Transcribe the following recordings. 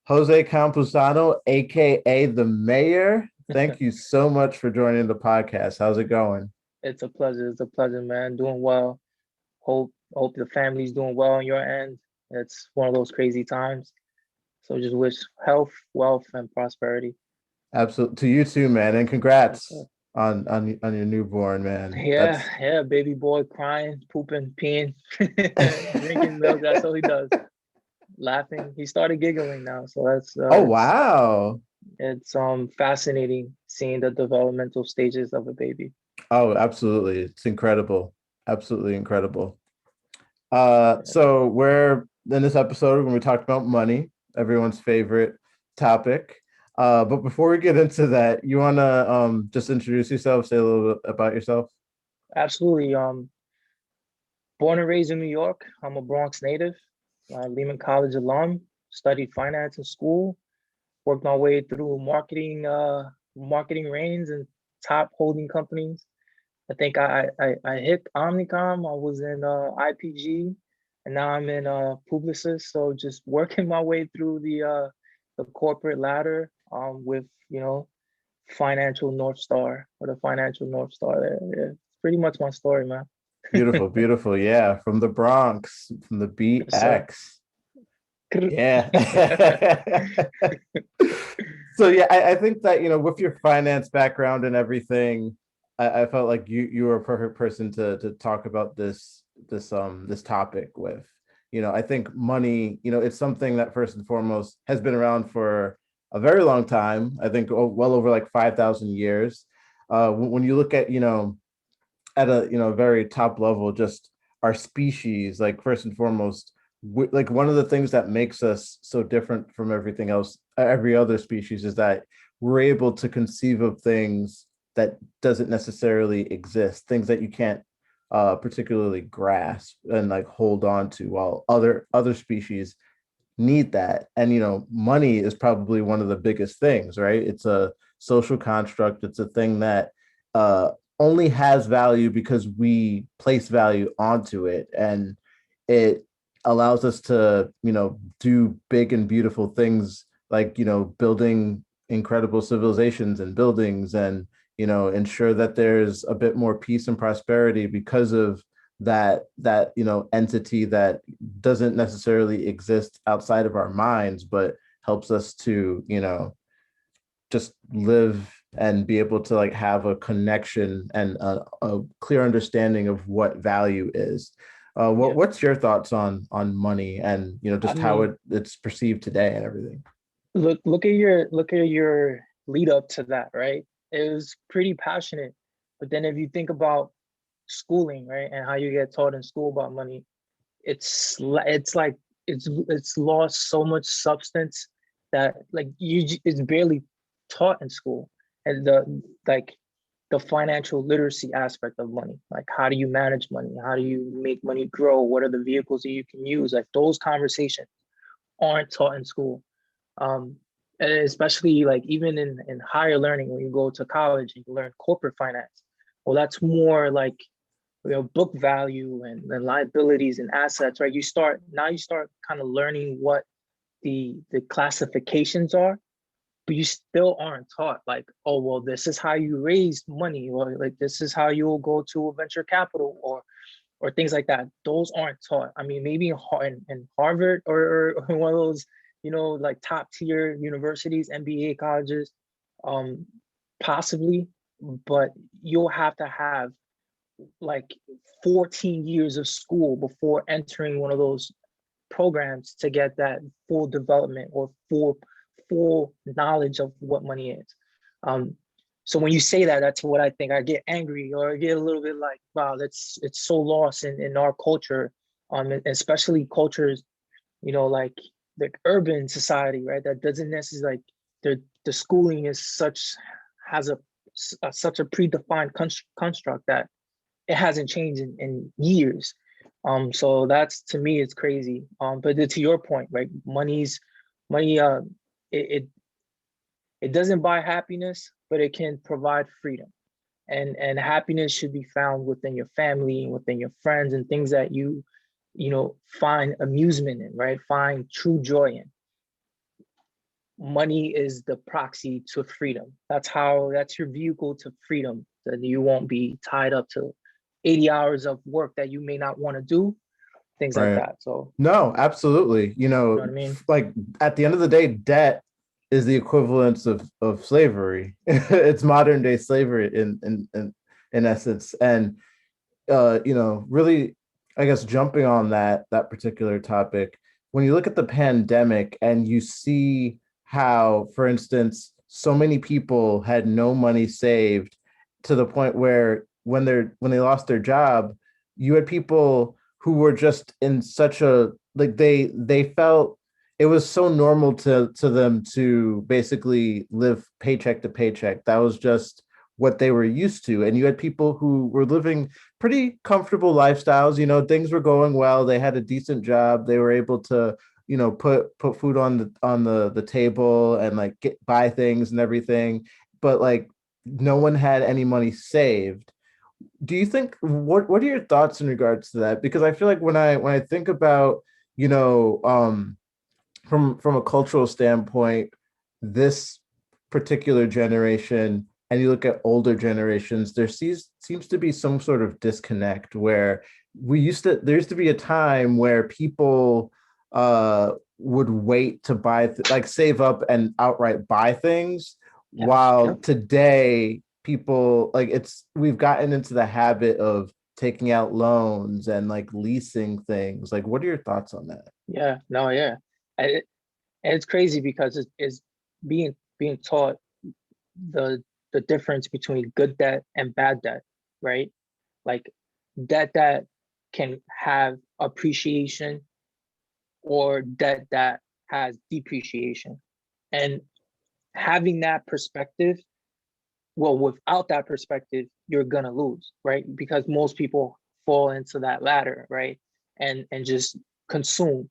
Jose Campusano, aka the mayor. Thank you so much for joining the podcast. How's it going? It's a pleasure. It's a pleasure, man. Doing well. Hope the family's doing well on your end. It's one of those crazy times. So just wish health, wealth, and prosperity. Absolutely, to you too, man, and Yes, congrats sir. on your newborn, man. Yeah, That's yeah, baby boy crying, pooping, peeing, drinking milk. That's all he does. Laughing. He started giggling now. So that's oh it's wow. it's fascinating seeing the developmental stages of a baby. Oh, absolutely. It's incredible. Absolutely incredible. Yeah. So we're in this episode when we talked about money, everyone's favorite topic. But before we get into that, you wanna just introduce yourself, say a little bit about yourself? Absolutely. Born and raised in New York. I'm a Bronx native, Lehman College alum, studied finance in school, worked my way through marketing reigns and top holding companies. I think I hit Omnicom. I was in IPG, and now I'm in Publicis. So just working my way through the corporate ladder with financial North Star or the financial North Star there. Yeah, it's pretty much my story, man. Beautiful, beautiful. Yeah, from the Bronx, from the Yes, sir. BX. Yeah. So yeah, I think that with your finance background and everything, I felt like you were a perfect person to talk about this topic with. I think money, it's something that first and foremost has been around for a very long time. I think well over like 5,000 years. When you look at a very top level, just our species, like first and foremost, like one of the things that makes us so different from everything else, every other species, is that we're able to conceive of things that doesn't necessarily exist, things that you can't particularly grasp and like hold on to, while other species need that. And money is probably one of the biggest things, right? It's a social construct. It's a thing that uh only has value because we place value onto it, and it allows us to do big and beautiful things, like building incredible civilizations and buildings, and ensure that there's a bit more peace and prosperity because of that entity that doesn't necessarily exist outside of our minds, but helps us to just live and be able to like have a connection and a clear understanding of what value is. Yeah. What's your thoughts on money, and I just how mean, it's perceived today and everything? look at your lead up to that, right? It was pretty passionate. But then if you think about schooling, right, and how you get taught in school about money, it's like it's lost so much substance that like it's barely taught in school. And the financial literacy aspect of money, like how do you manage money, how do you make money grow, what are the vehicles that you can use, like those conversations aren't taught in school. um and especially like even in higher learning, when you go to college and you learn corporate finance, well, that's more like book value and liabilities and assets, right? You start kind of learning what the classifications are, but you still aren't taught like, oh well, this is how you raise money, or like this is how you'll go to a venture capital, or things like that. Those aren't taught. I mean, maybe in Harvard, or one of those like top tier universities, MBA colleges, um possibly, but you'll have to have like 14 years of school before entering one of those programs to get that full development or full knowledge of what money is. Um, so when you say that, that's what I think. I get angry, or I get a little bit like, wow, it's so lost in our culture, especially cultures, like urban society, right? That doesn't necessarily like the schooling is has such a predefined construct that it hasn't changed in years. So that's, to me, it's crazy. But to your point, right? Money. It it doesn't buy happiness, but it can provide freedom. And happiness should be found within your family and within your friends and things that you find amusement in, right? Find true joy in. money is the proxy to freedom. That's your vehicle to freedom. That you won't be tied up to 80 hours of work that you may not want to do, things like Right. that. So, No, absolutely. you know what I mean? Like at the end of the day, debt is the equivalence of slavery. It's modern day slavery in essence. And really, I guess jumping on that particular topic, when you look at the pandemic and you see how, for instance, so many people had no money saved to the point where when they lost their job, you had people who were just in such a like they felt it was so normal to them to basically live paycheck to paycheck. That was just what they were used to. And you had people who were living pretty comfortable lifestyles. Things were going well. They had a decent job. They were able to, put food on the table and like buy things and everything. But like no one had any money saved. Do you think what are your thoughts in regards to that? Because I feel like when I think about, you know, from a cultural standpoint, this particular generation, and you look at older generations, seems to be some sort of disconnect where there used to be a time where people would wait to buy like save up and outright buy things, Yep. while Yep. today people like we've gotten into the habit of taking out loans and like leasing things. Like, what are your thoughts on that? Yeah. No, yeah. And it's crazy because it's being taught the the difference between good debt and bad debt, right? Like debt that can have appreciation or debt that has depreciation. And having that perspective, well, without that perspective, you're gonna lose, right? Because most people fall into that ladder, right? And just consume.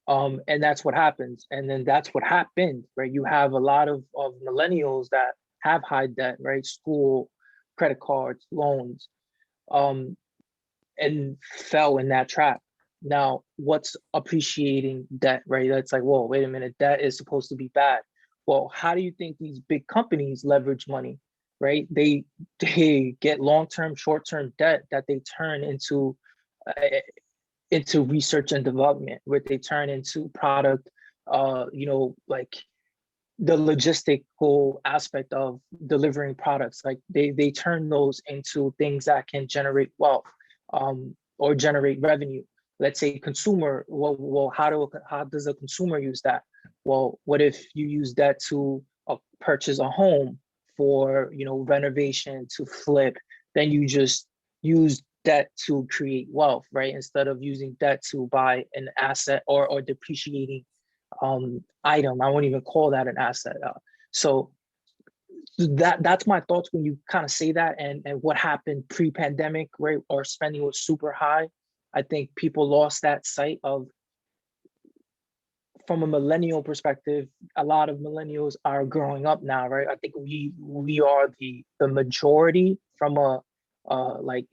And that's what happens. And then that's what happened, right? You have a lot of millennials that have high debt, right? School, credit cards, loans, um, and fell in that trap. Now, what's appreciating debt, right? That's like, whoa, wait a minute, debt is supposed to be bad. Well, how do you think these big companies leverage money, right? They get long-term, short-term debt that they turn uh, into research and development, where they turn into product, like the logistical aspect of delivering products. Like they turn those into things that can generate wealth, or generate revenue. Let's say consumer. Well, how does a consumer use that? Well, what if you use that to purchase a home for renovation to flip? Then you just use debt to create wealth, right? Instead of using debt to buy an asset or depreciating item. I won't even call that an asset. So that's my thoughts when you kind of say that, and what happened pre-pandemic, right? Our spending was super high. I think people lost that sight of, from a millennial perspective, a lot of millennials are growing up now, right? I think we are the majority from like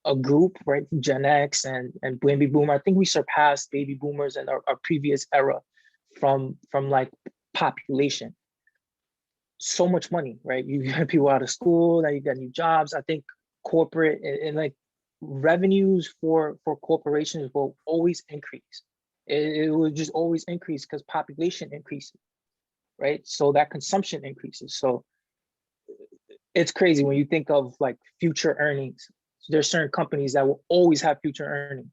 a group, right? Gen X and baby boomer. I think we surpassed baby boomers in our previous era from like population. So much money, right? You get people out of school, now you got new jobs. I think corporate and like revenues for corporations will always increase. It will just always increase because population increases, right? So that consumption increases. So it's crazy when you think of like future earnings. There's certain companies that will always have future earnings,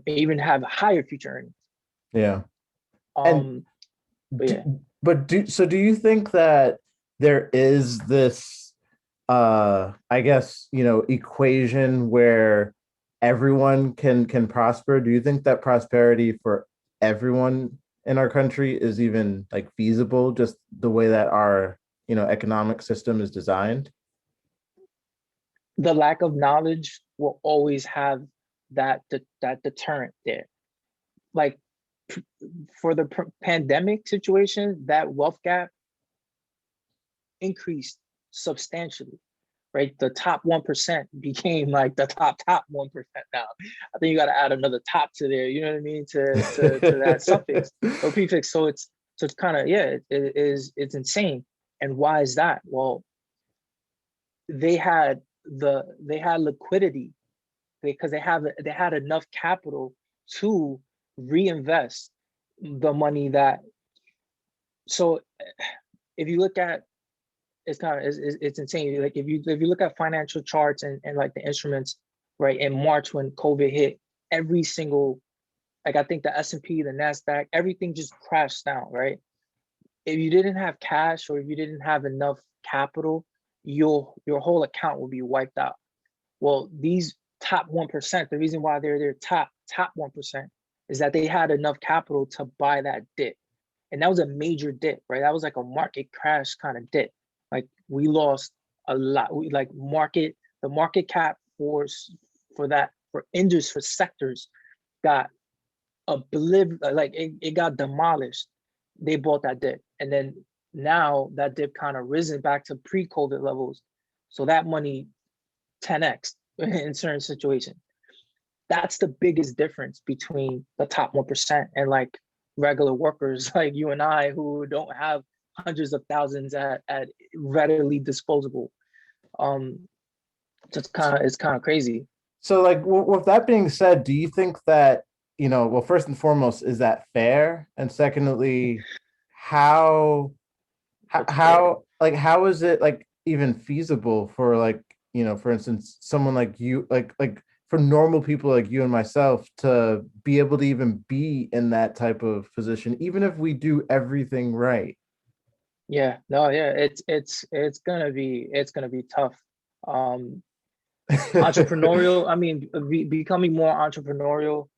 even have higher future earnings. Yeah. And Um, but yeah, do you think that there is this I guess, equation where everyone can prosper? Do you think that prosperity for everyone in our country is even like feasible, just the way that our, economic system is designed? the lack of knowledge will always have that deterrent there. Like for the pandemic situation, that wealth gap increased substantially, right? The top 1% became like the top 1% now. I think you got to add another top to there, you know what I mean? To that suffix or prefix. So So it's kind of, yeah, it's insane. And why is that? Well, they had liquidity because they had enough capital to reinvest the money that. So if you look at, it's kind of it's insane. Like if you look at financial charts and like the instruments, right, in March when COVID hit, every single, like I think the S&P, the Nasdaq, everything just crashed down, right? If you didn't have cash or if you didn't have enough capital, your whole account will be wiped out. Well, these top 1%, the reason why they're top 1% is that they had enough capital to buy that dip. And that was a major dip, right? That was like a market crash kind of dip. Like we lost a lot. We like the market cap for that, for industries, for sectors got like it got demolished. They bought that dip. And then now that dip kind of risen back to pre-COVID levels. So that money 10x in certain situations. That's the biggest difference between the top 1% and like regular workers like you and I who don't have hundreds of thousands at readily disposable. So it's kind of crazy. So, like, with that being said, do you think that, well, first and foremost, is that fair? And secondly, how, What's fair? how is it like even feasible for like, for instance, someone like you, like for normal people like you and myself to be able to even be in that type of position, even if we do everything right? Yeah, no, yeah, it's gonna be tough. Um, Entrepreneurial, I mean, becoming more entrepreneurial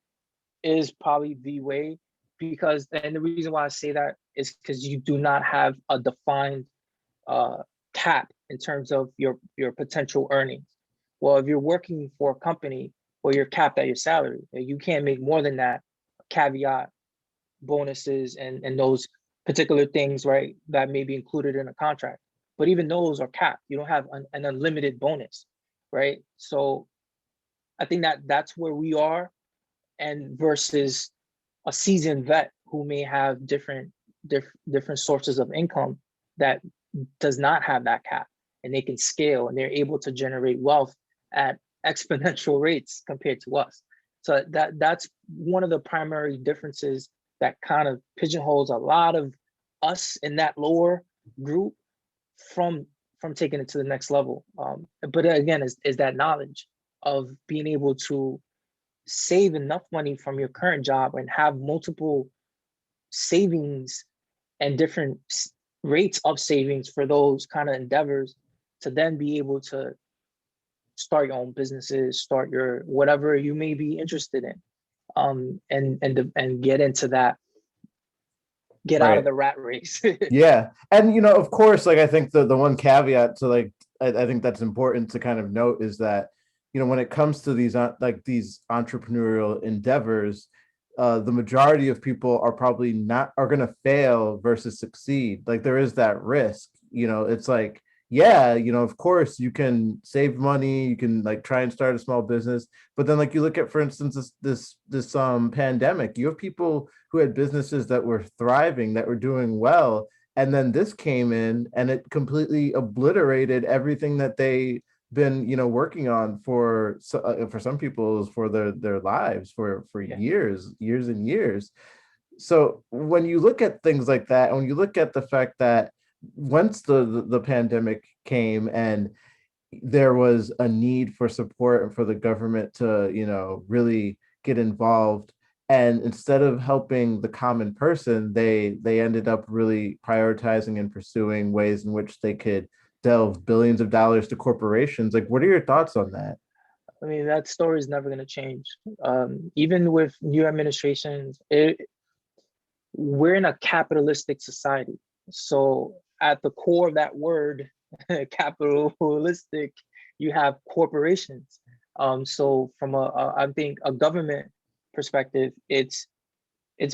is probably the way, because, and the reason why I say that is because you do not have a defined uh, cap in terms of your potential earnings. Well, if you're working for a company, well, you're capped at your salary. You can't make more than that. Caveat, bonuses, and those particular things, right, that may be included in a contract. But even those are capped. You don't have an unlimited bonus, right? So I think that that's where we are, and versus a seasoned vet who may have different sources of income that does not have that cap, and they can scale and they're able to generate wealth at exponential rates compared to us. So that's one of the primary differences that kind of pigeonholes a lot of us in that lower group from taking it to the next level. But again, is that knowledge of being able to save enough money from your current job and have multiple savings and different rates of savings for those kind of endeavors to then be able to start your own businesses, start your whatever you may be interested in, and get into that, get out of Right. the rat race. Yeah. And of course, like I think the one caveat to like I think that's important to kind of note is that, when it comes to these like these entrepreneurial endeavors, the majority of people are probably not are gonna fail versus succeed. Like there is that risk. It's like, yeah, of course you can save money, you can like try and start a small business, but then like you look at, for instance, this pandemic, you have people who had businesses that were thriving, that were doing well, and then this came in and it completely obliterated everything that they been working on for some people for their lives for Yeah. years and years. So when you look at things like that, when you look at the fact that once the pandemic came and there was a need for support and for the government to really get involved, and instead of helping the common person, they ended up really prioritizing and pursuing ways in which they could delve billions of dollars to corporations. Like, what are your thoughts on that? I mean, that story is never going to change. Even with new administrations, we're in a capitalistic society. So at the core of that word, capitalistic, you have corporations. So from I think a government perspective, it's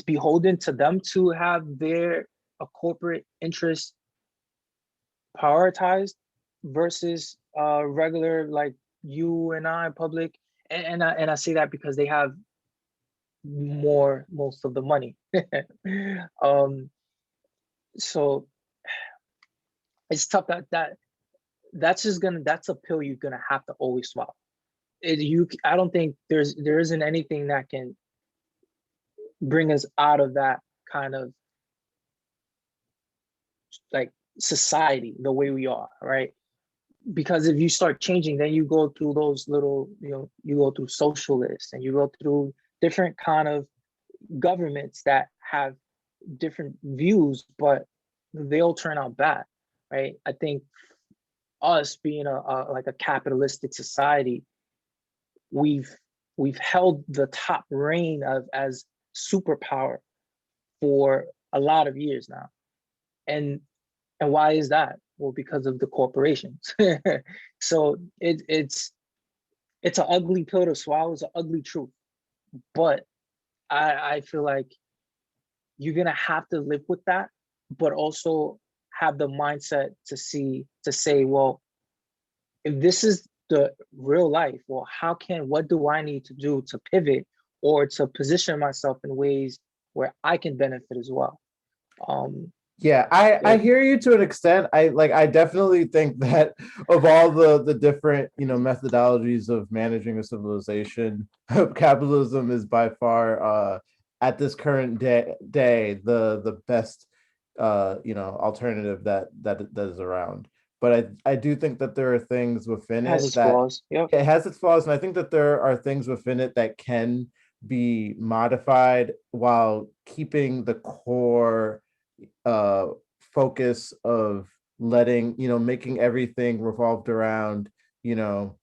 beholden to them to have their a corporate interest prioritized versus regular like you and I public. And I say that because they have most of the money. um So it's tough that's a pill you're gonna have to always swallow. I don't think there isn't anything that can bring us out of that kind of like society the way we are, right? Because if you start changing, then you go through those little, you go through socialists and you go through different kind of governments that have different views, but they all turn out bad, right? I think us being like a capitalistic society, we've we've held the top reign of as superpower for a lot of years now. And why is that? Well, because of the corporations. So it's an ugly pill to swallow. It's an ugly truth. But I feel like you're gonna have to live with that, but also have the mindset to say, well, if this is the real life, well, what do I need to do to pivot or to position myself in ways where I can benefit as well? Yeah, I hear you to an extent. I definitely think that of all the different, methodologies of managing a civilization, capitalism is by far at this current day the best alternative that is around. But I do think that there are things within has it its that flaws. Yep. it has its flaws, and I think that there are things within it that can be modified while keeping the core uh focus of making everything revolved around, you know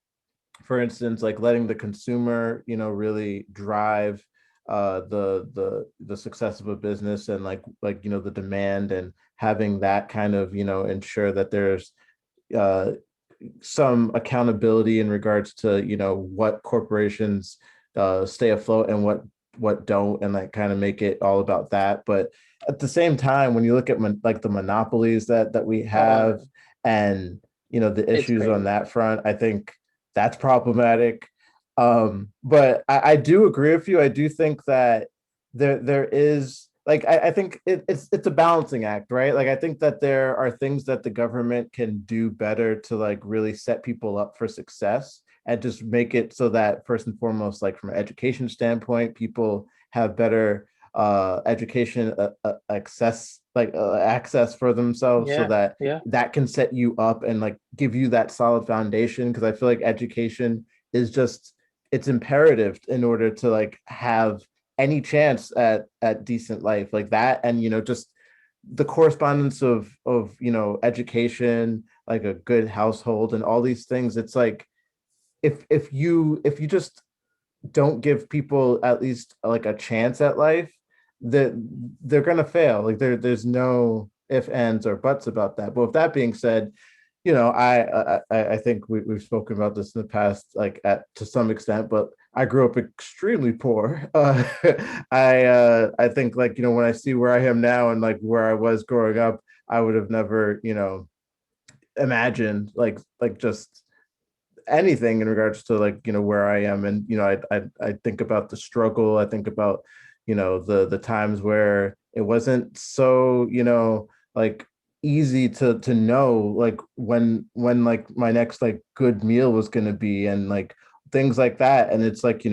for instance, like letting the consumer, really drive the success of a business, and the demand, and having that kind of, ensure that there's uh some accountability in regards to, what corporations stay afloat and what don't, and like kind of make it all about that. But at the same time, when you look at like the monopolies that we have, and the It's issues on crazy. that front, I think that's problematic. But I do agree with you. I do think that there is, like, I think it's a balancing act, right? Like, I think that there are things that the government can do better to like really set people up for success, and just make it so that, first and foremost, like from an education standpoint, people have better education access for themselves, so Yeah, that yeah, that can set you up and like give you that solid foundation. Because I feel like education is just, it's imperative in order to like have any chance at decent life like that. And just the correspondence of education, like a good household, and all these things. It's like, if you just don't give people at least like a chance at life, that they're gonna fail. Like, there's no if, ands, or buts about that. But with that being said, I think we've spoken about this in the past, like, to some extent. But I grew up extremely poor. I think, like, when I see where I am now and like where I was growing up, I would have never, imagined like just anything in regards to, like, where I am. And I think about the struggle. I think about, the times where it wasn't so, like, easy to know, like, when like my next like good meal was going to be, and like things like that. And it's like,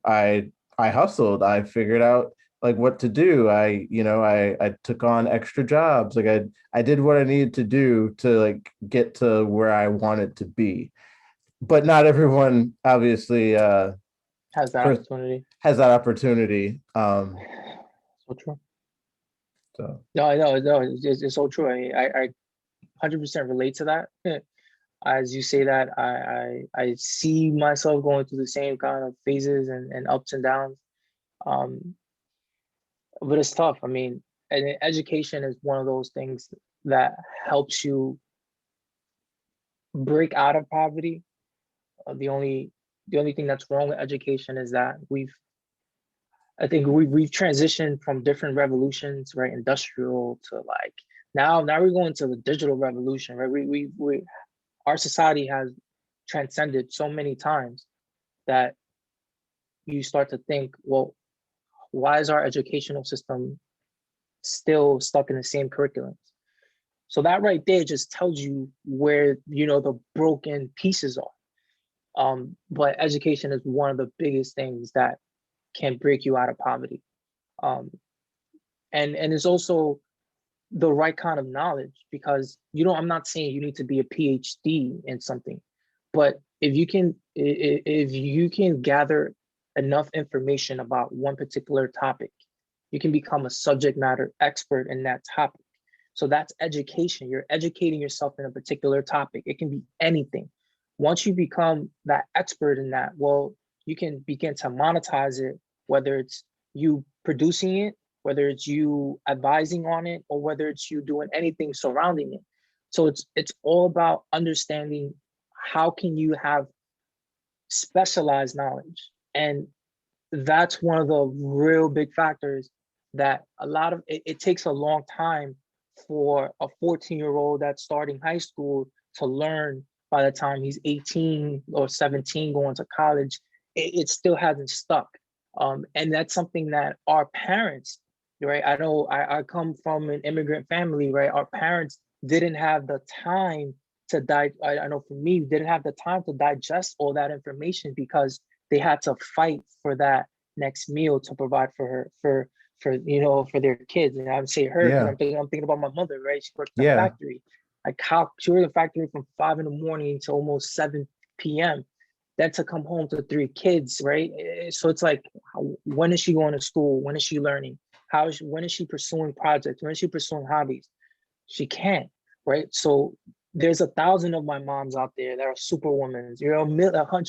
I hustled. I figured out like what to do. I took on extra jobs. Like, I did what I needed to do to like get to where I wanted to be. But not everyone, obviously, has that first opportunity. has that opportunity. So true. So No, no, it's so true. I 100% relate to that. As you say that, I see myself going through the same kind of phases and ups and downs. Um, but it's tough. I mean, and education is one of those things that helps you break out of poverty. The only thing that's wrong with education is that I think we've transitioned from different revolutions, right? Industrial to like now we're going to the digital revolution, right? We our society has transcended so many times that you start to think, well, why is our educational system still stuck in the same curriculums? So that right there just tells you where, the broken pieces are. But education is one of the biggest things that can break you out of poverty. Um, and it's also the right kind of knowledge, because I'm not saying you need to be a PhD in something, but if you can gather enough information about one particular topic, you can become a subject matter expert in that topic. So that's education. You're educating yourself in a particular topic. It can be anything. Once you become that expert in that, well, you can begin to monetize it, whether it's you producing it, whether it's you advising on it, or whether it's you doing anything surrounding it. So it's all about understanding how can you have specialized knowledge. And that's one of the real big factors that it takes a long time for a 14-year-old that's starting high school to learn. By the time he's 18 or 17 going to college, it still hasn't stuck. And that's something that our parents, right? I know I come from an immigrant family, right? Our parents didn't have the time I know for me, didn't have the time to digest all that information, because they had to fight for that next meal to provide for her, for their kids. And I would say her because Yeah. I'm thinking about my mother, right? She worked in a Yeah. factory. Like, how she worked in a factory from 5 in the morning to almost 7 p.m. Then to come home to 3 kids, right? So it's like, when is she going to school? When is she learning? When is she pursuing projects? When is she pursuing hobbies? She can't, right? So there's 1,000 of my moms out there that are superwomen,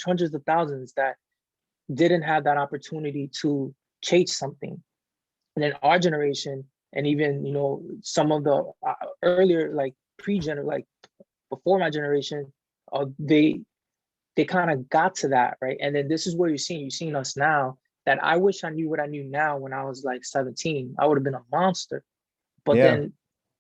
hundreds of thousands that didn't have that opportunity to chase something. And then our generation, and even some of the earlier, like like before my generation, they kind of got to that, right? And then this is where you're seeing us now. That I wish I knew what I knew now when I was like 17. I would have been a monster. But Yeah. then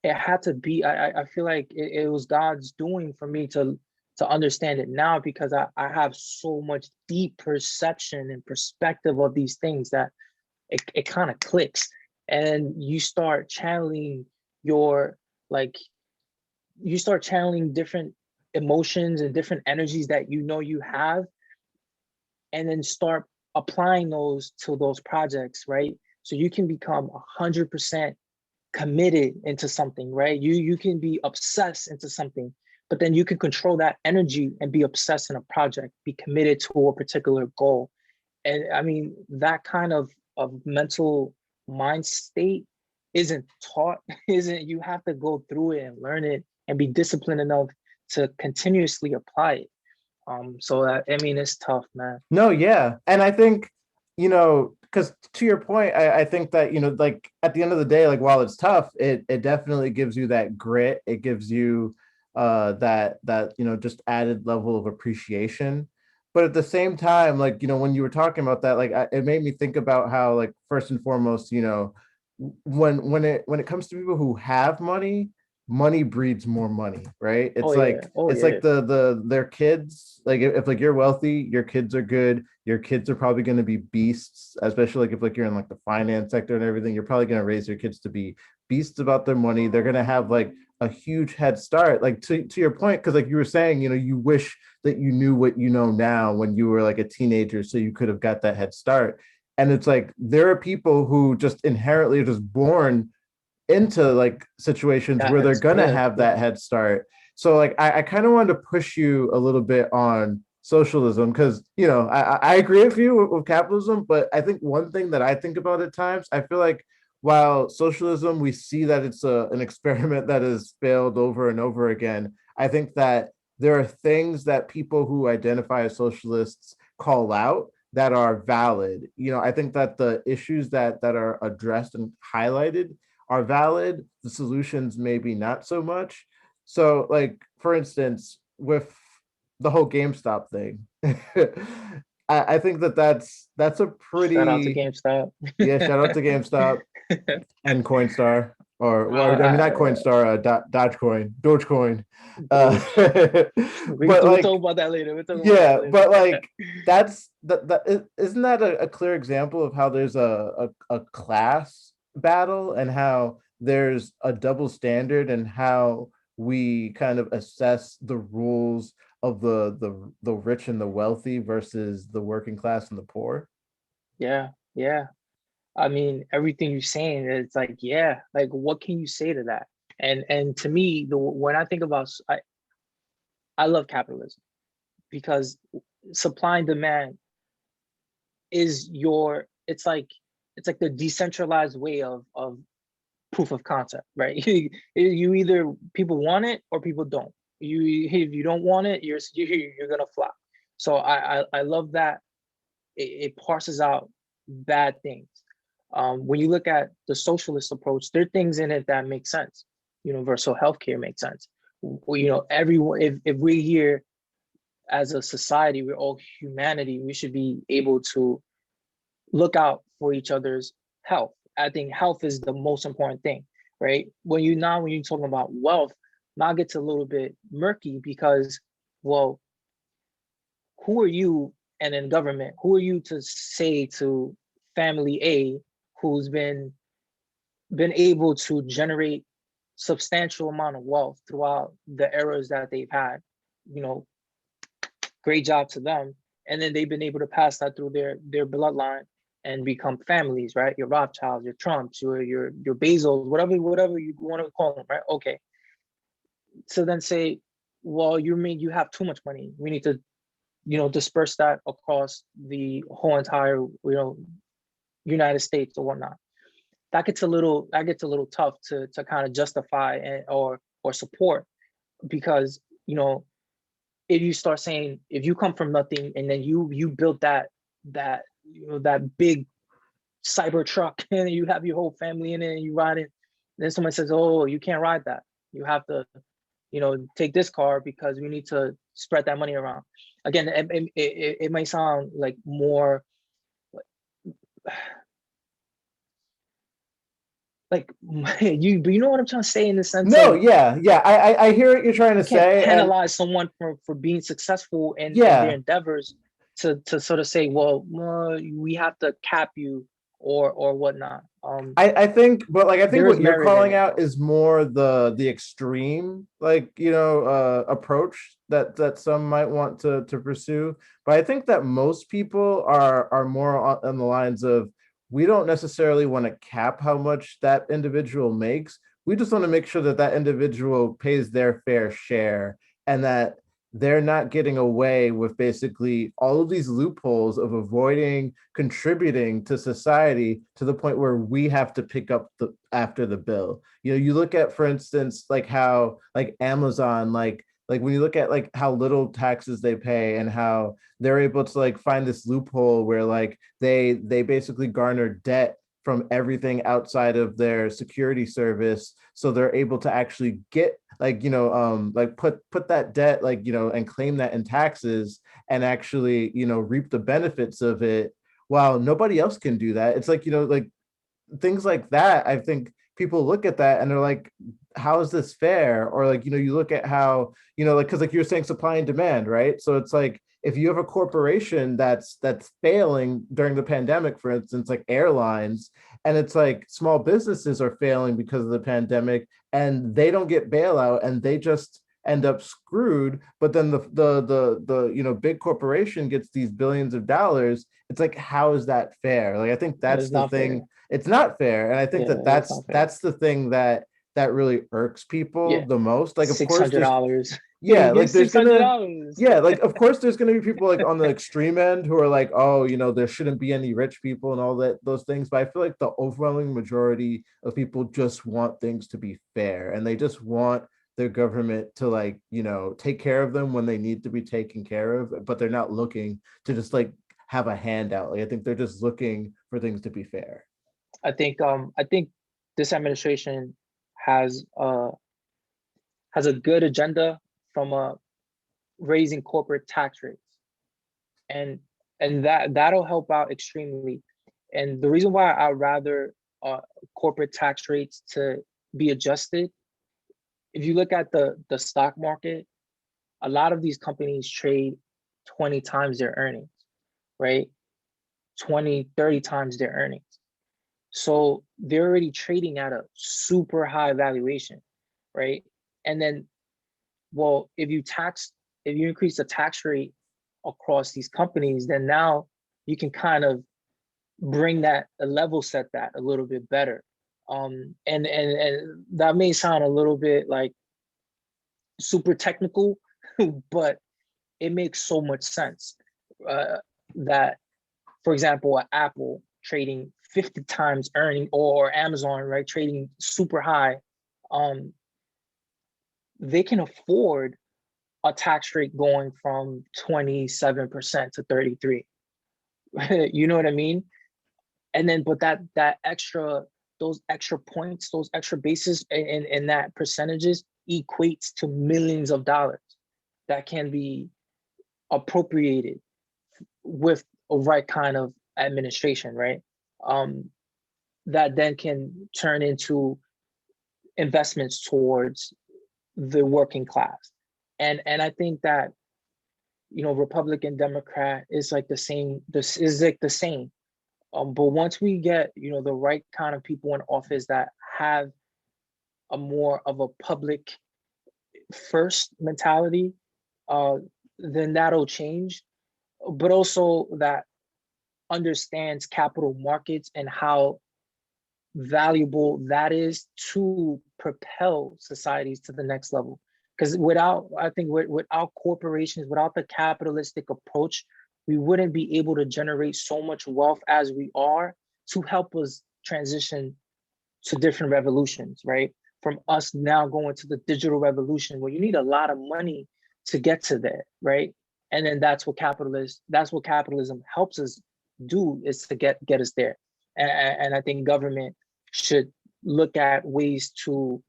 it had to be. I feel like it was God's doing for me to understand it now, because I have so much deep perception and perspective of these things that it kind of clicks, and you start channeling your like you start channeling different emotions and different energies that you have, and then start applying those to those projects, right? So you can become 100% committed into something, right? You can be obsessed into something, but then you can control that energy and be obsessed in a project, be committed to a particular goal. And I mean, that kind of mental mind state isn't taught, isn't you have to go through it and learn it and be disciplined enough to continuously apply it. So I mean, it's tough, man. No, yeah. And I think, because to your point, I think that, like at the end of the day, like while it's tough, it definitely gives you that grit. It gives you that, just added level of appreciation. But at the same time, like, when you were talking about that, like it made me think about how, like, first and foremost, when it comes to people who have money, money breeds more money, right? Oh It's yeah, like oh it's yeah. like their kids, like if like you're wealthy, your kids are good, your kids are probably going to be beasts, especially like if like you're in like the finance sector and everything, you're probably going to raise your kids to be beasts about their money. They're going to have like a huge head start, like to your point, because like you were saying, you wish that you knew what you know now when you were like a teenager, so you could have got that head start. And it's like there are people who just inherently are just born into like situations That where they're heads, gonna yeah, have yeah. that head start. So like I kind of wanted to push you a little bit on socialism, because I agree with you with capitalism, but I think one thing that I think about at times, I feel like while socialism, we see that it's an experiment that has failed over and over again. I think that there are things that people who identify as socialists call out that are valid. I think that the issues that are addressed and highlighted are valid. The solutions maybe not so much. So, like for instance, with the whole GameStop thing, I think that's a Shout out to pretty, GameStop. yeah. Shout out to GameStop and Coinstar, or uh, well, I mean not I, Coinstar, Dogecoin. Doge. But We'll like talk about that later. We'll talk about that yeah, later. but like isn't that a clear example of how there's a class battle, and how there's a double standard in how we kind of assess the rules of the rich and the wealthy versus the working class and the poor. Yeah, yeah. I mean, everything you're saying, it's like, yeah, like what can you say to that? And to me, when I think about, I love capitalism because supply and demand is it's like the decentralized way of proof of concept, right? You either people want it or people don't. You if you don't want it, you're gonna flop. So I love that it parses out bad things. When you look at the socialist approach, there are things in it that make sense. Universal healthcare makes sense. Everyone, if we're here as a society, we're all humanity, we should be able to look out for each other's health. I think health is the most important thing, right? When you're talking about wealth, now it gets a little bit murky because, well, who are you and in government, who are you to say to family A who's been able to generate substantial amount of wealth throughout the eras that they've had, you know, great job to them. And then they've been able to pass that through their bloodline and become families, right? Your Rothschilds, your Trumps, your Bezos, whatever you want to call them, right? Okay. So then say, well, you have too much money. We need to, disperse that across the whole entire, United States or whatnot. That gets a little tough to kind of justify or support because if you start saying if you come from nothing and then you built that big cyber truck and you have your whole family in it and you ride it, then someone says, oh, you can't ride that, you have to take this car because we need to spread that money around. Again, it might sound like more like you know what I'm trying to say in the sense No, of yeah, I hear what you're trying to you can't say, and penalize someone for being successful in their yeah, endeavors to sort of say, well, we have to cap you or whatnot. I think, but like I think There is what you're merit in calling it out though. is more the extreme, like approach that some might want to pursue. But I think that most people are more on the lines of we don't necessarily want to cap how much that individual makes. We just want to make sure that that individual pays their fair share and that they're not getting away with basically all of these loopholes of avoiding contributing to society to the point where we have to pick up the after the bill. You look at, for instance, like how like Amazon, like when you look at like how little taxes they pay and how they're able to like find this loophole where like they basically garner debt from everything outside of their security service, so they're able to actually get like like put that debt like and claim that in taxes and actually reap the benefits of it while nobody else can do that. It's like like things like that. I think people look at that and they're like, how is this fair? Or like you look at how like because like you're saying supply and demand, right? So it's like if you have a corporation that's failing during the pandemic, for instance, like airlines, and it's like small businesses are failing because of the pandemic and they don't get bailout and they just end up screwed, but then the big corporation gets these billions of dollars. It's like, how is that fair? Like I think that's It's the not fair. thing. It's not fair, and I think Yeah, that it's that's not fair. that's the thing that really irks people Yeah, the most. Like of six course hundred there's dollars. yeah, Here's like there's six hundred gonna dollars. yeah, like of course there's gonna be people like on the extreme end who are like, oh, there shouldn't be any rich people and all that those things. But I feel like the overwhelming majority of people just want things to be fair and they just want their government to like, take care of them when they need to be taken care of, but they're not looking to just like have a handout. Like I think they're just looking for things to be fair. I think this administration has uh has a good agenda from raising corporate tax rates, and that'll help out extremely. And the reason why I'd rather corporate tax rates to be adjusted, if you look at the stock market, a lot of these companies trade 20 times their earnings, right? 20, 30 times their earnings. So they're already trading at a super high valuation, right? And then, well, if you increase the tax rate across these companies, then now you can kind of bring that, a level set that a little bit better. And that may sound a little bit like super technical, but it makes so much sense. That, for example, Apple trading 50 times earning, or Amazon, right, trading super high, they can afford a tax rate going from 27% to 33. You know what I mean? And then, but that extra, those extra points, those extra bases, and that percentages equates to millions of dollars that can be appropriated with a right kind of administration, right? Um, that then can turn into investments towards the working class. And I think that, you know, Republican, Democrat is like the same. This is like the same. But once we get, you know, the right kind of people in office that have a more of a public first mentality, uh, then that'll change. But also that understands capital markets and how valuable that is to propel societies to the next level. Because without, I think, without corporations, without the capitalistic approach, we wouldn't be able to generate so much wealth as we are to help us transition to different revolutions, right? From us now going to the digital revolution, where you need a lot of money to get to there, right? And then that's what capitalism helps us do, is to get us there. And I think government should look at ways to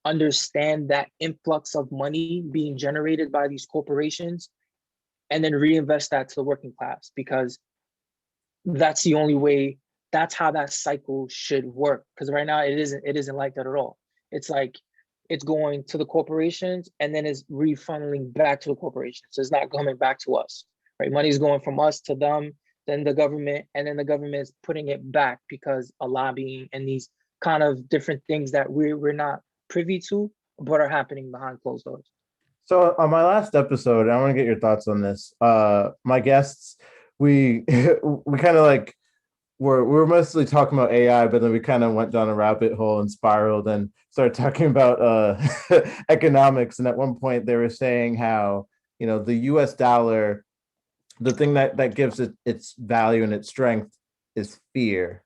understand that influx of money being generated by these corporations, and then reinvest that to the working class, because that's the only way, that's how that cycle should work. Because right now it isn't like that at all. It's like it's going to the corporations and then it's refunneling back to the corporations. So it's not coming back to us, right? Money's going from us to them, then the government, and then the government is putting it back because of lobbying and these kind of different things that we're not privy to, but are happening behind closed doors. So on my last episode, I want to get your thoughts on this. My guests, we we kind of like we're mostly talking about AI, but then we kind of went down a rabbit hole and spiraled and started talking about economics. And at one point, they were saying how, you know, the U.S. dollar, the thing that gives it its value and its strength is fear.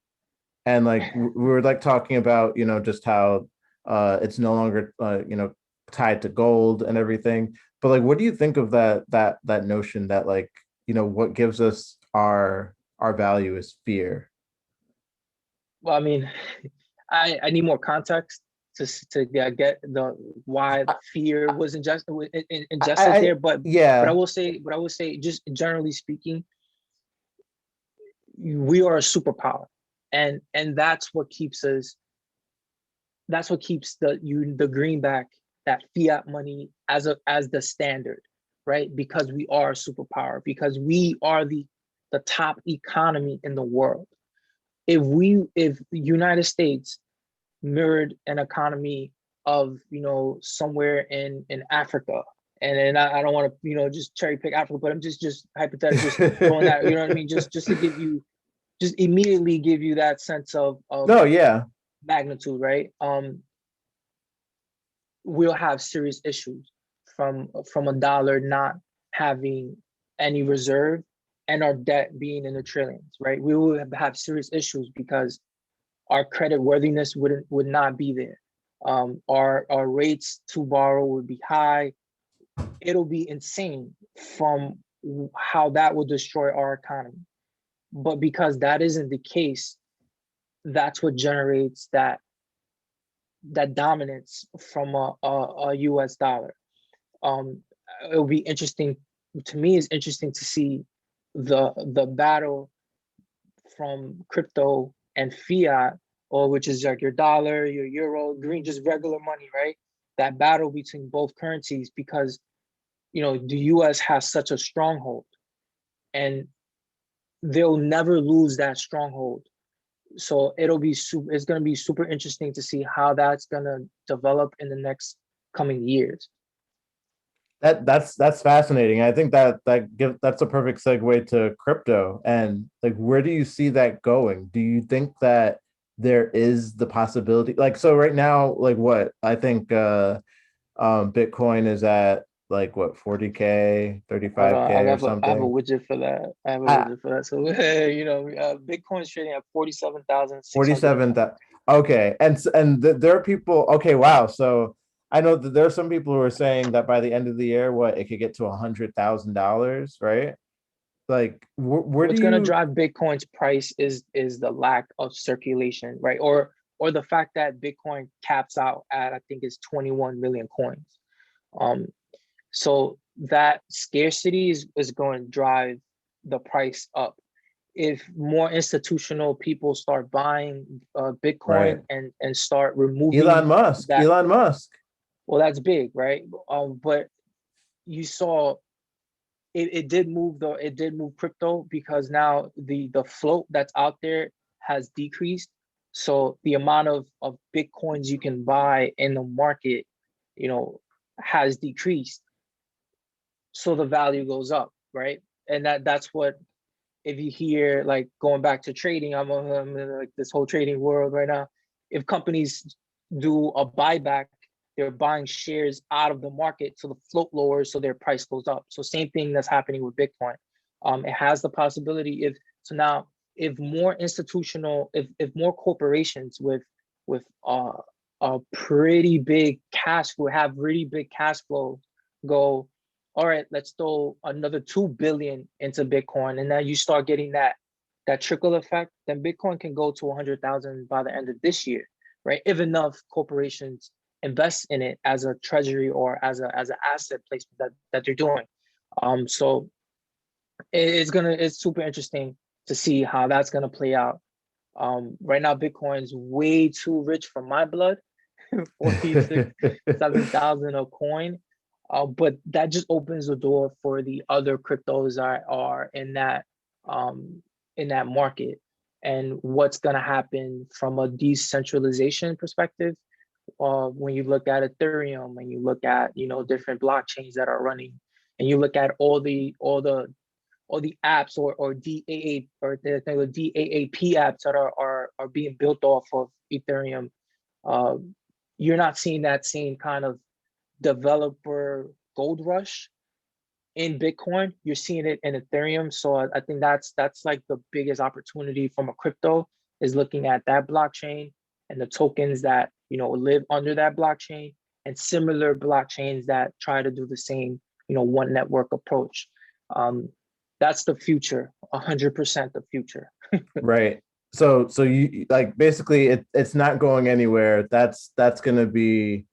And like we were like talking about, you know, just how it's no longer you know, tied to gold and everything. But like, what do you think of that notion that, like, you know, what gives us our value is fear? Well, I mean, I need more context to get the why I, fear was injustice I there, but yeah. I will say, just generally speaking, we are a superpower, and that's what keeps the greenback, that fiat money, as the standard, right? Because we are a superpower, because we are the top economy in the world. If the United States mirrored an economy of, you know, somewhere in Africa, and I don't want to, you know, just cherry pick Africa, but I'm just hypothetically just throwing that, you know what I mean, just to give you, just immediately give you that sense of No, yeah. magnitude, right? We'll have serious issues from a dollar not having any reserve and our debt being in the trillions, right? We will have serious issues because our credit worthiness would not be there. Our rates to borrow would be high. It'll be insane from how that will destroy our economy. But because that isn't the case, that's what generates that dominance from a US dollar. Um, it'll be interesting, to me, it's interesting to see the battle from crypto and fiat, or which is like your dollar, your euro, green, just regular money, right? That battle between both currencies, because, you know, the US has such a stronghold, and they'll never lose that stronghold So it's going to be super interesting to see how that's going to develop in the next coming years. That's fascinating. I think that's a perfect segue to crypto. And like, where do you see that going? Do you think that there is the possibility? Like, so right now, like what I think Bitcoin is at like what 40K, Hold on, 35K or I have a something. widget for that. I have a I widget for that. So Bitcoin's trading at 47,600 a 47 coin. that okay. There are people, okay, wow. So I know that there are some people who are saying that by the end of the year, what it could get to $100,000, right? Like where do What's going to you drive Bitcoin's price is the lack of circulation, right? Or the fact that Bitcoin caps out at, I think it's 21 million coins. Um, so that scarcity is going to drive the price up. If more institutional people start buying right? Bitcoin and start removing Elon Musk, that, Elon Musk. well, that's big, right? But you saw it did move crypto because now the float that's out there has decreased. So the amount of Bitcoins you can buy in the market, you know, has decreased. So the value goes up, right? And that's what, if you hear, like, going back to trading, I'm in like this whole trading world right now. If companies do a buyback, they're buying shares out of the market, so the float lowers, so their price goes up. So same thing that's happening with Bitcoin. It has the possibility, if so now, if more institutional, if more corporations with a pretty big cash flow, have really big cash flow, go, all right, let's throw another 2 billion into Bitcoin. And now you start getting that trickle effect, then Bitcoin can go to 100,000 by the end of this year, right? If enough corporations invest in it as a treasury or as an asset placement that they're doing. So it's super interesting to see how that's gonna play out. Right now, Bitcoin's way too rich for my blood, 47,000 a coin. But that just opens the door for the other cryptos that are in that market. And what's going to happen from a decentralization perspective, when you look at Ethereum and you look at, different blockchains that are running, and you look at all the apps or DAA or the DAAP apps that are being built off of Ethereum, uh, you're not seeing that same kind of developer gold rush in Bitcoin. You're seeing it in Ethereum. So I think that's like the biggest opportunity from a crypto, is looking at that blockchain and the tokens that live under that blockchain, and similar blockchains that try to do the same, one network approach. Um, that's the future, 100% the future. Right. So you like basically it's not going anywhere. That's gonna be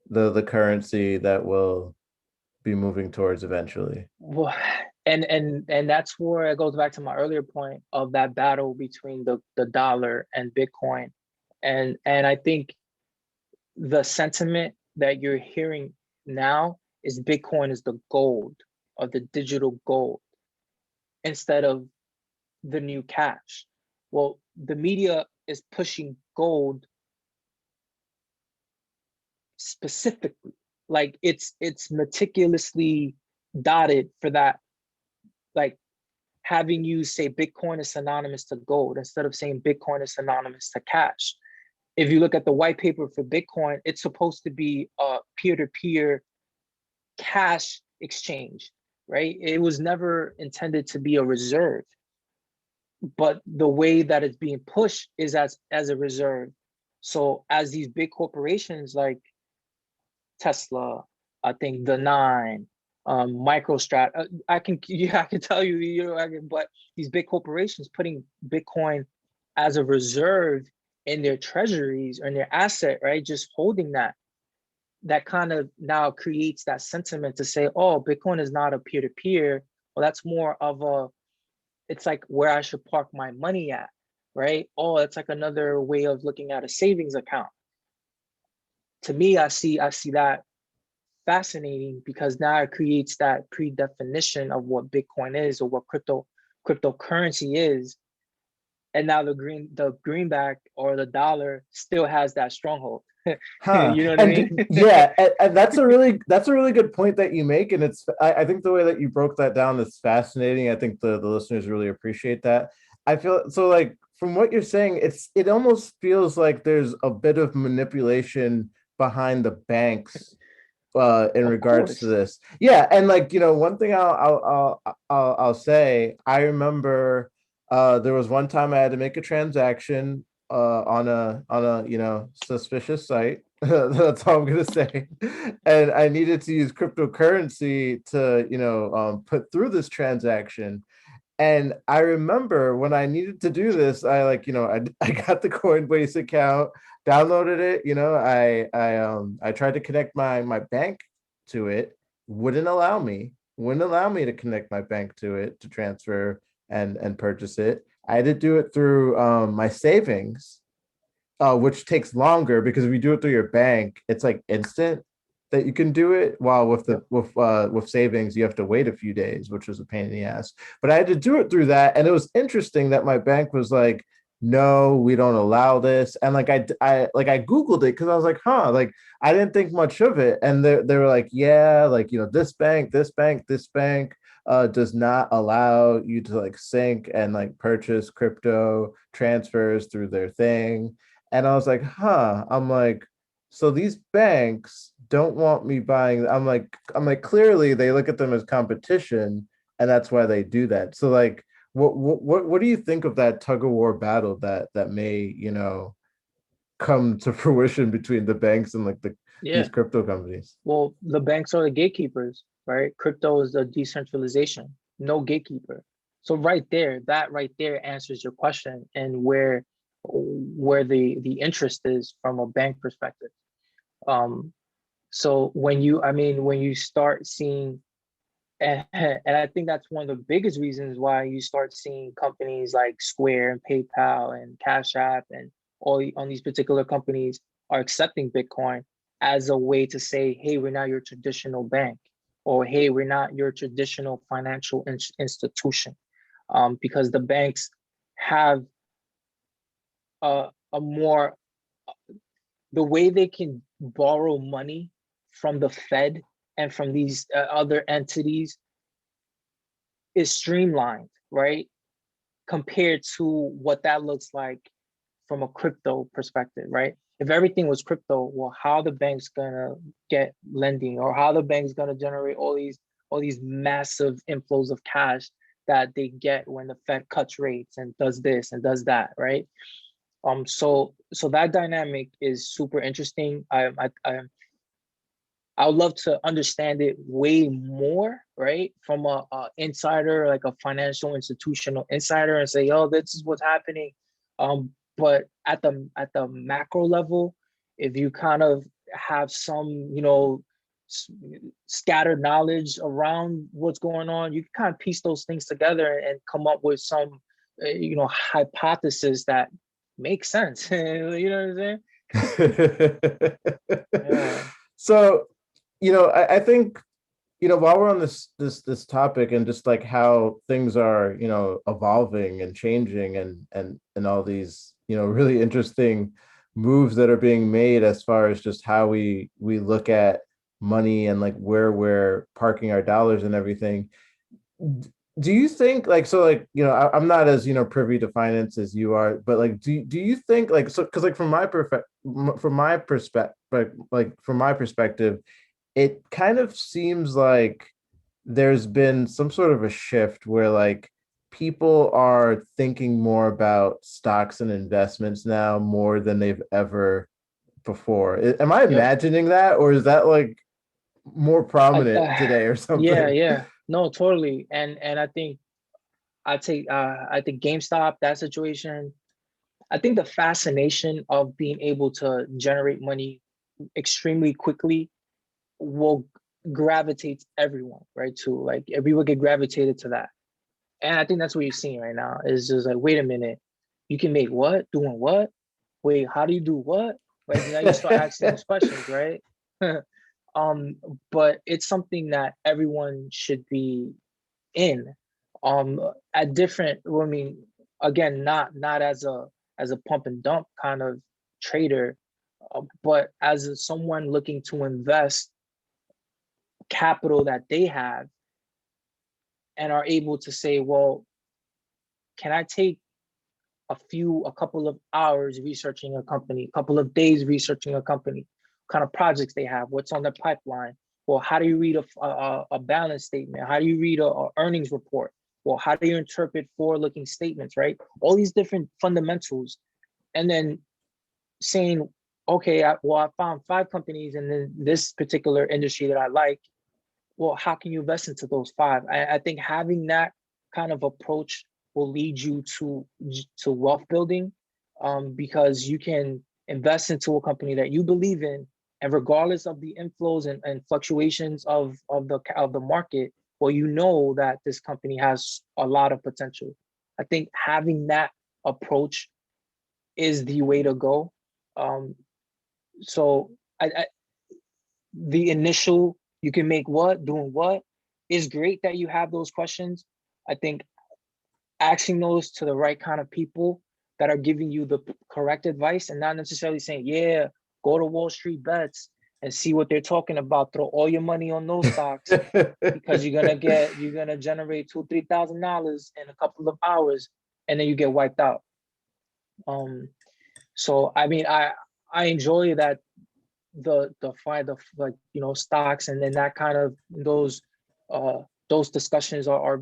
the currency that will be moving towards eventually. Well, and that's where it goes back to my earlier point of that battle between the dollar and Bitcoin. And I think the sentiment that you're hearing now is Bitcoin is the gold, or the digital gold, instead of the new cash. Well, the media is pushing gold specifically, like it's meticulously dotted for that, like having you say Bitcoin is synonymous to gold instead of saying Bitcoin is synonymous to cash. If you look at the white paper for Bitcoin, it's supposed to be a peer-to-peer cash exchange, right? It was never intended to be a reserve, but the way that it's being pushed is as a reserve. So as these big corporations like Tesla, I think the Nine, MicroStrat. I can tell you, but these big corporations putting Bitcoin as a reserve in their treasuries or in their asset, right? Just holding that kind of now creates that sentiment to say, oh, Bitcoin is not a peer-to-peer. Well, that's more of it's like where I should park my money at, right? Oh, it's like another way of looking at a savings account. To me, I see that fascinating, because now it creates that pre-definition of what Bitcoin is, or what cryptocurrency is. and now the greenback or the dollar still has that stronghold. Huh. You know what I And mean? yeah, and that's a really good point that you make. And I think the way that you broke that down is fascinating. I think the listeners really appreciate that. I feel so like from what you're saying, it almost feels like there's a bit of manipulation behind the banks in Of regards to course. this. Yeah, and like one thing I'll say, I remember there was one time I had to make a transaction on a suspicious site. That's all I'm gonna say. And I needed to use cryptocurrency to put through this transaction. And I remember when I needed to do this, I I got the Coinbase account, downloaded it, I tried to connect my bank to it, wouldn't allow me to connect my bank to it to transfer and purchase it. I had to do it through my savings, which takes longer because if you do it through your bank, it's like instant that you can do it. While with Yep. with savings, you have to wait a few days, which was a pain in the ass. But I had to do it through that, and it was interesting that my bank was like, "No, we don't allow this." And I googled it because I was like, "Huh," like I didn't think much of it, and they were like, "Yeah, like this bank, this bank, this bank." Does not allow you to like sync and like purchase crypto transfers through their thing. And I was like, huh. I'm like, so these banks don't want me buying. I'm like, clearly they look at them as competition, and that's why they do that. So like, what do you think of that tug of war battle that may come to fruition between the banks and like these Yeah. crypto companies? Well, the banks are the gatekeepers, right? Crypto is the decentralization, no gatekeeper. So that right there answers your question and where the interest is from a bank perspective. Um, so when you start seeing, and I think that's one of the biggest reasons why you start seeing companies like Square and PayPal and Cash App and on these particular companies are accepting Bitcoin as a way to say, hey, we're not your traditional bank, or hey, we're not your traditional financial institution, because the banks have a more the way they can borrow money from the Fed and from these other entities is streamlined, right? Compared to what that looks like from a crypto perspective, right? If everything was crypto, well, how the bank's gonna get lending, or how the bank's gonna generate all these massive inflows of cash that they get when the Fed cuts rates and does this and does that, right? So that dynamic is super interesting. I would love to understand it way more, right? From a insider, like a financial institutional insider, and say, "Oh, this is what's happening." But at the macro level, if you kind of have some, scattered knowledge around what's going on, you can kind of piece those things together and come up with some, hypothesis that makes sense. You know what I'm saying? Yeah. So, I think while we're on this topic and just like how things are evolving and changing and all these really interesting moves that are being made as far as just how we look at money and like where we're parking our dollars and everything. Do you think like so like I'm not as privy to finance as you are, but like do you think like so because like from my perspective, it kind of seems like there's been some sort of a shift where like people are thinking more about stocks and investments now more than they've ever before. Am I Yep. imagining that, or is that like more I, prominent today or yeah, something? yeah. No, totally. And I think I think GameStop, that situation. I think the fascination of being able to generate money extremely quickly will gravitate everyone, right? To like everyone get gravitated to that. And I think that's what you're seeing right now. Is just like, wait a minute, you can make what? Doing what? Wait, how do you do what? Right now you start asking those questions, right? um, but it's something that everyone should be in, at different, I mean, again, not as a pump and dump kind of trader, but as someone looking to invest capital that they have and are able to say, well, can I take a couple of hours researching a company, a couple of days researching a company, what kind of projects they have, what's on their pipeline? Well, how do you read a balance statement? How do you read a earnings report? Well, how do you interpret forward-looking statements, right? All these different fundamentals. And then saying, okay, I found 5 companies in this particular industry that I like. Well, how can you invest into those 5? I think having that kind of approach will lead you to wealth building, because you can invest into a company that you believe in, and regardless of the inflows and fluctuations of the market, well, you know that this company has a lot of potential. I think having that approach is the way to go. So the initial, you can make what, doing what, is great that you have those questions. I think asking those to the right kind of people that are giving you the correct advice, and not necessarily saying, yeah, go to Wall Street Bets and see what they're talking about. Throw all your money on those stocks because you're gonna generate $2,000-$3,000 in a couple of hours, and then you get wiped out. So I mean, I enjoy that the like, you know, stocks, and then that kind of those discussions are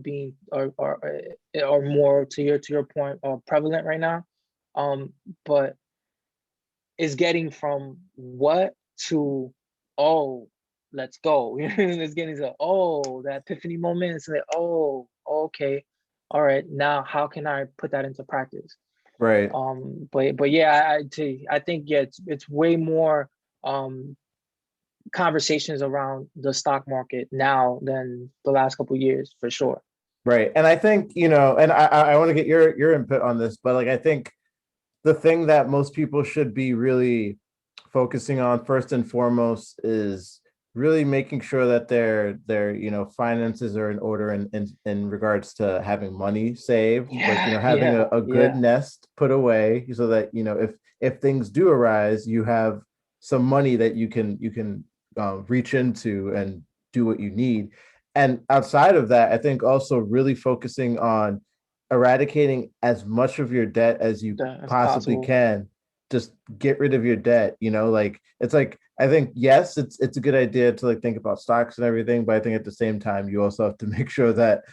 more, to your point, prevalent right now. But it's getting from what to, oh, let's go. It's getting to, oh, that epiphany moment. It's like, oh, okay, all right, now how can I put that into practice? Right. But yeah, I think, yeah, it's way more conversations around the stock market now than the last couple of years, for sure. Right. And I think, you know, and I want to get your input on this, but like I think the thing that most people should be really focusing on first and foremost is really making sure that their you know finances are in order in regards to having money saved, like, you know, having a good nest put away so that, you know, if things do arise, you have some money that you can reach into and do what you need. And outside of that, I think also really focusing on eradicating as much of your debt as you As possibly possible. can. Just get rid of your debt, you know, like it's like I think yes, it's a good idea to like think about stocks and everything, but I think at the same time you also have to make sure that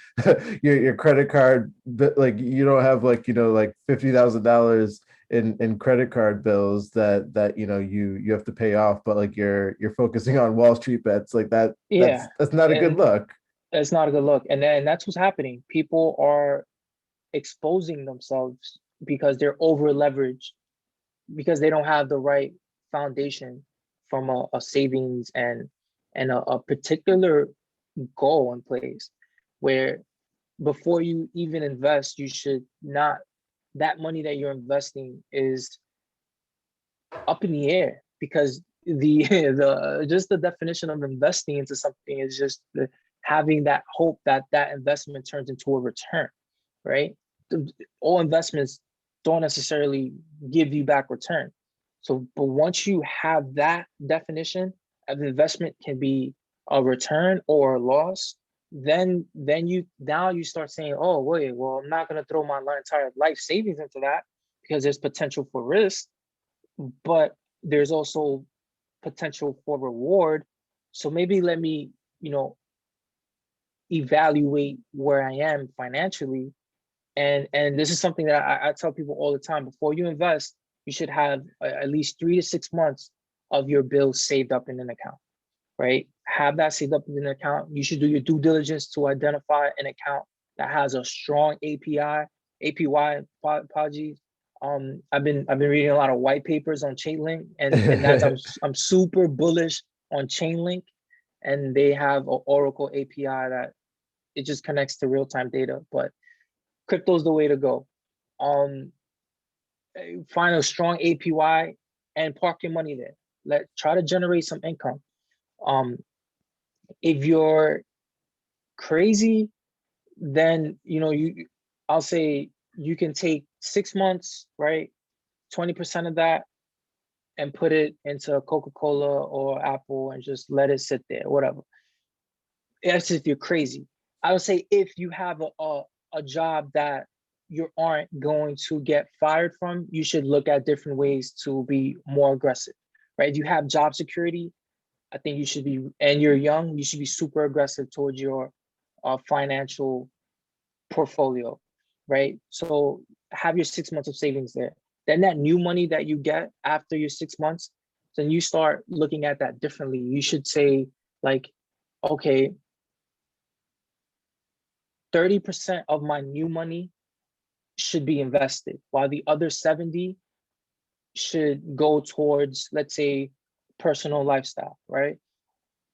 your credit card, like you don't have like, you know, like $50,000 in credit card bills that you know you have to pay off, but like you're focusing on Wall Street Bets like that. Yeah, That's not a good and look. it's not a good look. And then that's what's happening. People are exposing themselves because they're over leveraged, because they don't have the right foundation from a savings and a particular goal in place, where before you even invest, you should not, that money that you're investing is up in the air, because the the just the definition of investing into something is just having that hope that that investment turns into a return, right? All investments don't necessarily give you back return. So, but once you have that definition of investment can be a return or a loss, then you, now you start saying, oh wait, well, I'm not going to throw my entire life savings into that because there's potential for risk, but there's also potential for reward. So maybe let me, you know, evaluate where I am financially. And this is something that I tell people all the time: before you invest, you should have at least 3 to 6 months of your bills saved up in an account, right? Have that saved up in an account. You should do your due diligence to identify an account that has a strong APY. Apologies. I've been reading a lot of white papers on Chainlink, and that's, I'm super bullish on Chainlink, and they have an Oracle API that it just connects to real time data. But crypto's the way to go. Um, find a strong APY and park your money there. Try to generate some income. Um, if you're crazy, then, you know, I'll say you can take 6 months, right? 20% of that and put it into Coca-Cola or Apple and just let it sit there, whatever. That's if you're crazy. I would say if you have a job that you aren't going to get fired from, you should look at different ways to be more aggressive, right? If you have job security, I think you should be, and you're young, you should be super aggressive towards your financial portfolio, right? So have your 6 months of savings there. Then that new money that you get after your 6 months, then you start looking at that differently. You should say, like, okay, 30% of my new money should be invested, while the other 70 should go towards, let's say, personal lifestyle, right?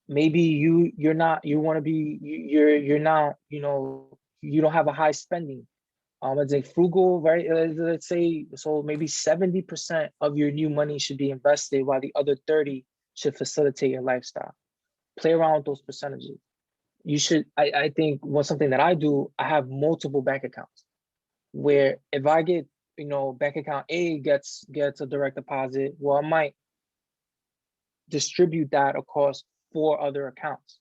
Maybe you want to be you're not, you don't have a high spending. Let's say frugal, right? Let's say, so maybe 70% of your new money should be invested, while the other 30 should facilitate your lifestyle. Play around with those percentages. You should, I think, something that I do, I have multiple bank accounts where if I get, bank account A gets a direct deposit, well, I might distribute that across 4 other accounts,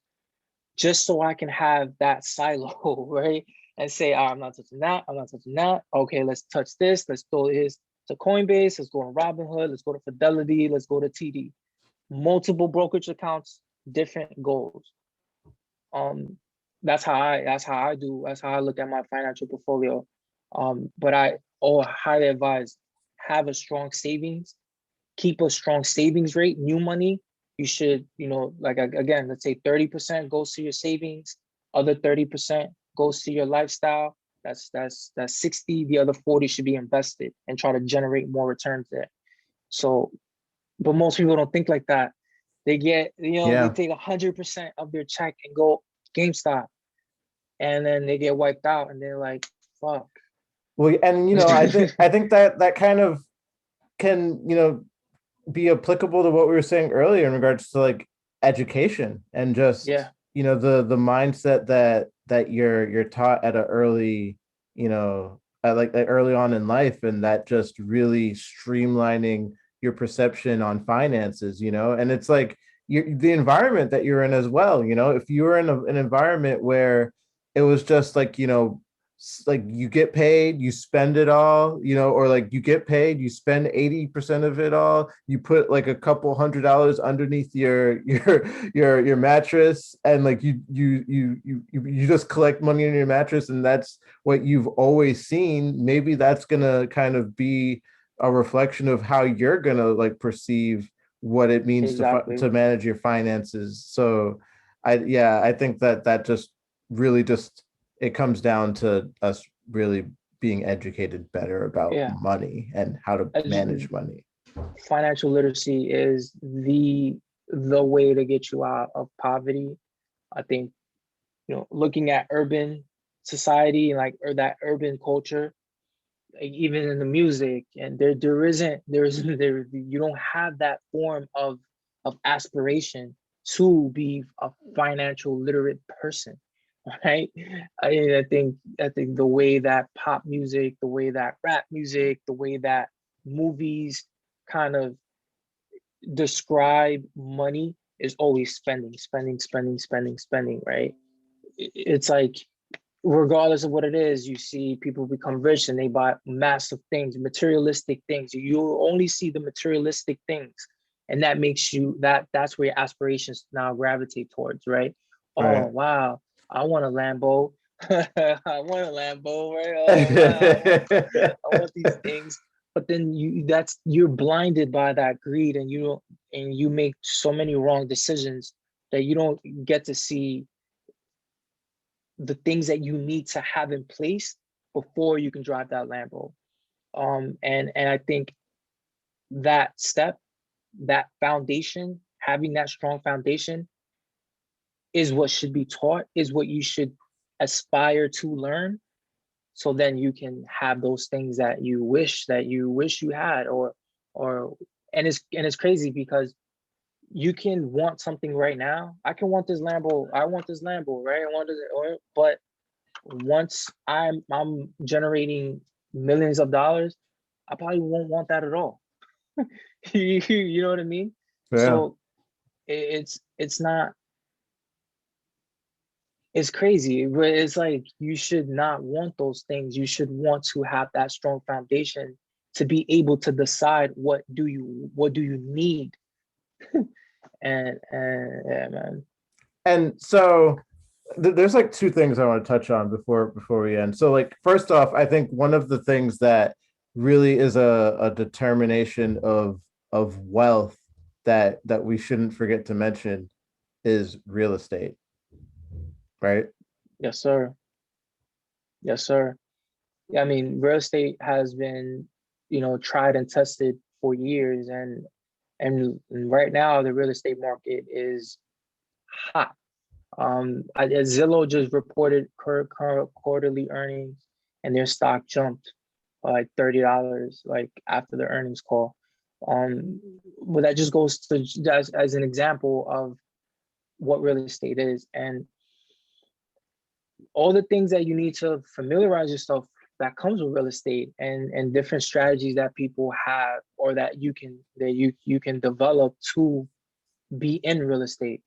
just so I can have that silo, right? And say, I'm not touching that, I'm not touching that. Okay, let's touch this, let's throw this to Coinbase, let's go to Robinhood, let's go to Fidelity, let's go to TD. Multiple brokerage accounts, different goals. That's how I look at my financial portfolio. But I highly advise, have a strong savings, keep a strong savings rate. New money, you should, like, again, let's say 30% goes to your savings, other 30% goes to your lifestyle. That's 60. The other 40 should be invested and try to generate more returns there. So, but most people don't think like that. They get, they take 100% of their check and go GameStop, and then they get wiped out, and they're like, "Fuck." Well, and I think that kind of can, be applicable to what we were saying earlier in regards to like education and just the mindset that you're taught at an early, like early on in life, and that just really streamlining your perception on finances, and it's like the environment that you're in as well. If you were in an environment where it was just like, like you get paid, you spend it all, or like you get paid, you spend 80% of it all, you put like a couple $100 underneath your mattress, and like you just collect money in your mattress, and that's what you've always seen. Maybe that's gonna kind of be a reflection of how you're gonna like perceive what it means Exactly. to manage your finances. So I think that just really just it comes down to us really being educated better about money and how to manage money. Financial literacy is the way to get you out of poverty. I think, looking at urban society, like, or that urban culture, like, even in the music, and there you don't have that form of aspiration to be a financial literate person, right? I think the way that pop music, the way that rap music, the way that movies kind of describe money is always spending, spending, spending, spending, spending, right? It's like, regardless of what it is, you see people become rich and they buy massive things, materialistic things. You only see the materialistic things, and that makes you that's where your aspirations now gravitate towards, right? Right. Oh wow, I want a Lambo. I want a Lambo, right? Oh wow, I want these things. But then you're blinded by that greed, and you make so many wrong decisions that you don't get to see the things that you need to have in place before you can drive that Lambo. And I think that step, that foundation, having that strong foundation is what should be taught, is what you should aspire to learn. So then you can have those things that you wish you had, and it's crazy because you can want something right now. I can want this Lambo. I want this Lambo, right? But once I'm generating millions of dollars, I probably won't want that at all. You know what I mean? Yeah. So it's not, it's crazy, but it's like you should not want those things. You should want to have that strong foundation to be able to decide what do you need. And yeah, man. And so there's like two things I want to touch on before we end. So like first off, I think one of the things that really is a determination of wealth that we shouldn't forget to mention is real estate, right? Yes, sir. Yes, sir. Yeah, I mean, real estate has been, tried and tested for years, and right now the real estate market is hot. Zillow just reported current quarterly earnings, and their stock jumped by like $30, like after the earnings call. But that just goes to as an example of what real estate is, and all the things that you need to familiarize yourself that comes with real estate, and different strategies that people have, or that you can develop to be in real estate.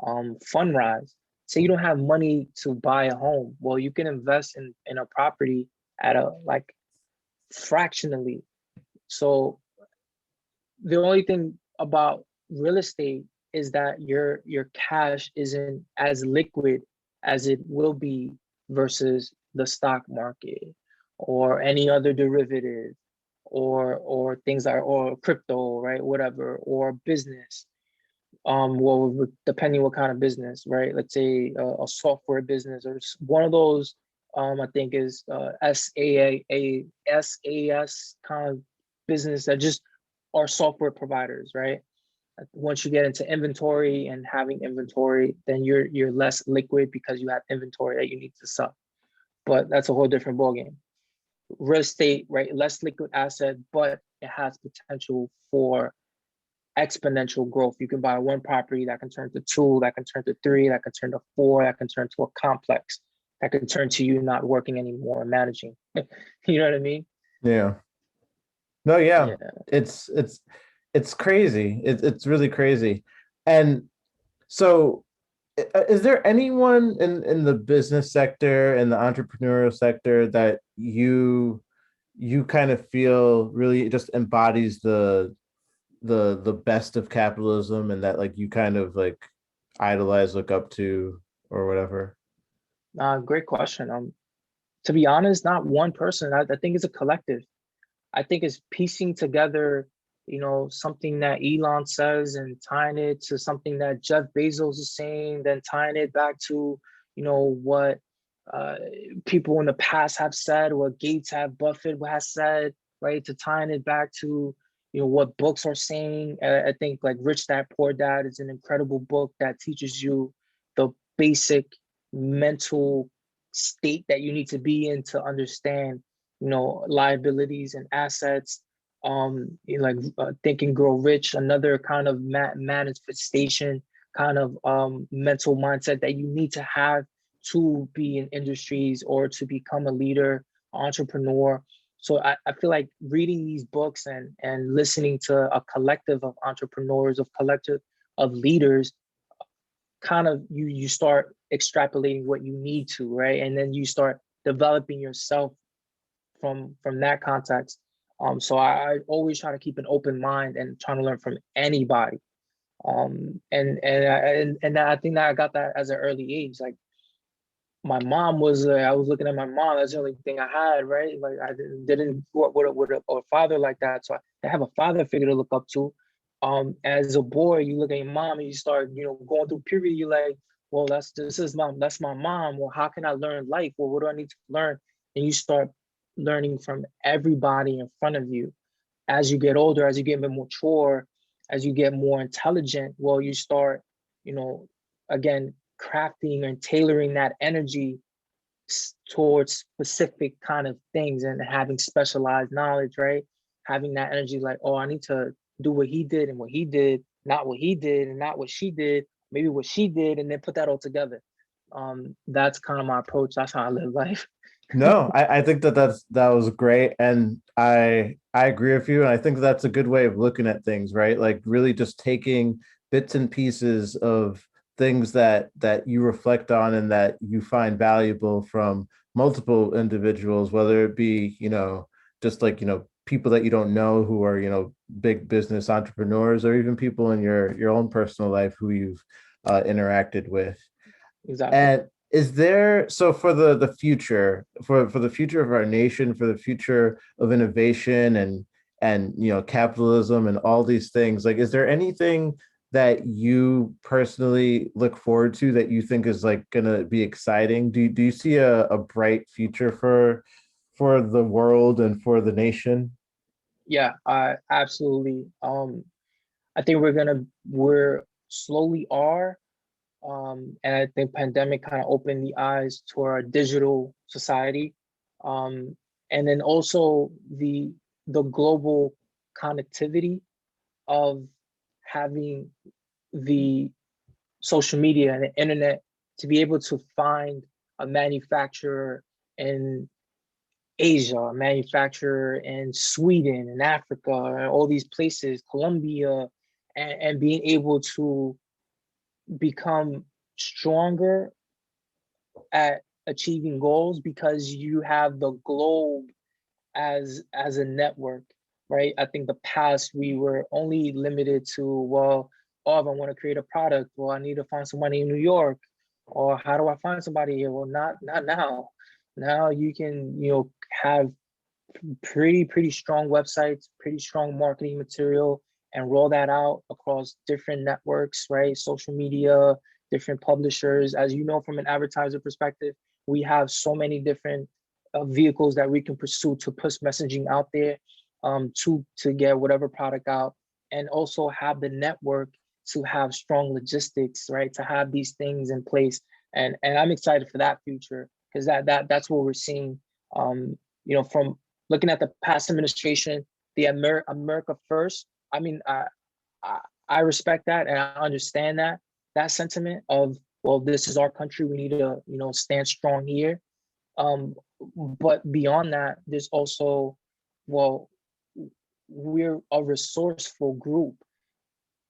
Fundrise. Say you don't have money to buy a home. Well, you can invest in a property at a like fractionally. So the only thing about real estate is that your cash isn't as liquid as it will be versus the stock market or any other derivative, or things like, or crypto, right? Whatever, or business. Well, depending what kind of business, right? Let's say a software business, or one of those. I think is SAS kind of business that just are software providers, right? Once you get into inventory and having inventory, then you're less liquid because you have inventory that you need to sell. But that's a whole different ballgame. Real estate, right? Less liquid asset, but it has potential for exponential growth. You can buy one property that can turn to two, that can turn to three, that can turn to four, that can turn to a complex, that can turn to you not working anymore and managing. You know what I mean? Yeah. No, yeah. Yeah. It's crazy. It's really crazy. And so is there anyone in the business sector and the entrepreneurial sector that you kind of feel really just embodies the best of capitalism, and that like you kind of like idolize, look up to, or whatever? Great question. To be honest, not one person. I think it's a collective. I think it's piecing together, something that Elon says and tying it to something that Jeff Bezos is saying, then tying it back to, what uh, people in the past have said, what Gates have, Buffett has said, right? To tying it back to, what books are saying. I think like Rich Dad Poor Dad is an incredible book that teaches you the basic mental state that you need to be in to understand, liabilities and assets. Like Think and Grow Rich, another kind of manifestation, kind of mental mindset that you need to have to be in industries or to become a leader, entrepreneur. So I feel like reading these books and listening to a collective of entrepreneurs, of collective of leaders, kind of you start extrapolating what you need to, right? And then you start developing yourself from that context. So I always try to keep an open mind and trying to learn from anybody. And I think that I got that as an early age. Like my mom was, I was looking at my mom. That's the only thing I had, right? Like I didn't grow up with a father like that, so I have a father figure to look up to. As a boy, you look at your mom and you start, going through puberty. You're like, well, that's my mom. Well, how can I learn life? Well, what do I need to learn? And you start learning from everybody in front of you. As you get older, as you get more mature, as you get more intelligent, well, you start, you know, again, crafting and tailoring that energy towards specific kind of things and having specialized knowledge, right? Having that energy like, oh, I need to do what he did and what he did, not what he did and not what she did, maybe what she did, and then put that all together. That's kind of my approach. That's how I live life. No, I think that that was great, and I agree with you, and I think that's a good way of looking at things, right? Like really just taking bits and pieces of things that you reflect on and that you find valuable from multiple individuals, whether it be, just like, people that you don't know who are, big business entrepreneurs, or even people in your own personal life who you've interacted with. Exactly. And is there, so for the future, for the future of our nation, for the future of innovation and capitalism and all these things, like is there anything that you personally look forward to that you think is like gonna be exciting? Do you see a bright future for the world and for the nation? Yeah, I absolutely. I think we're slowly are. And I think pandemic kind of opened the eyes to our digital society. And then also the global connectivity of having the social media and the internet to be able to find a manufacturer in Asia, a manufacturer in Sweden and Africa, and all these places, Colombia, and being able to become stronger at achieving goals because you have the globe as a network, right? I think the past we were only limited to, well, oh, if I want to create a product, well, I need to find somebody in New York, or how do I find somebody here? Well, not now. Now you can, have pretty strong websites, pretty strong marketing material, and roll that out across different networks, right? Social media, different publishers. As you know, from an advertiser perspective, we have so many different vehicles that we can pursue to push messaging out there, to get whatever product out, and also have the network to have strong logistics, right? To have these things in place, and I'm excited for that future because that's what we're seeing. From looking at the past administration, the America first. I mean, I I respect that and I understand that sentiment of, well, this is our country. We need to stand strong here. Um, but beyond that, there's also, well, we're a resourceful group.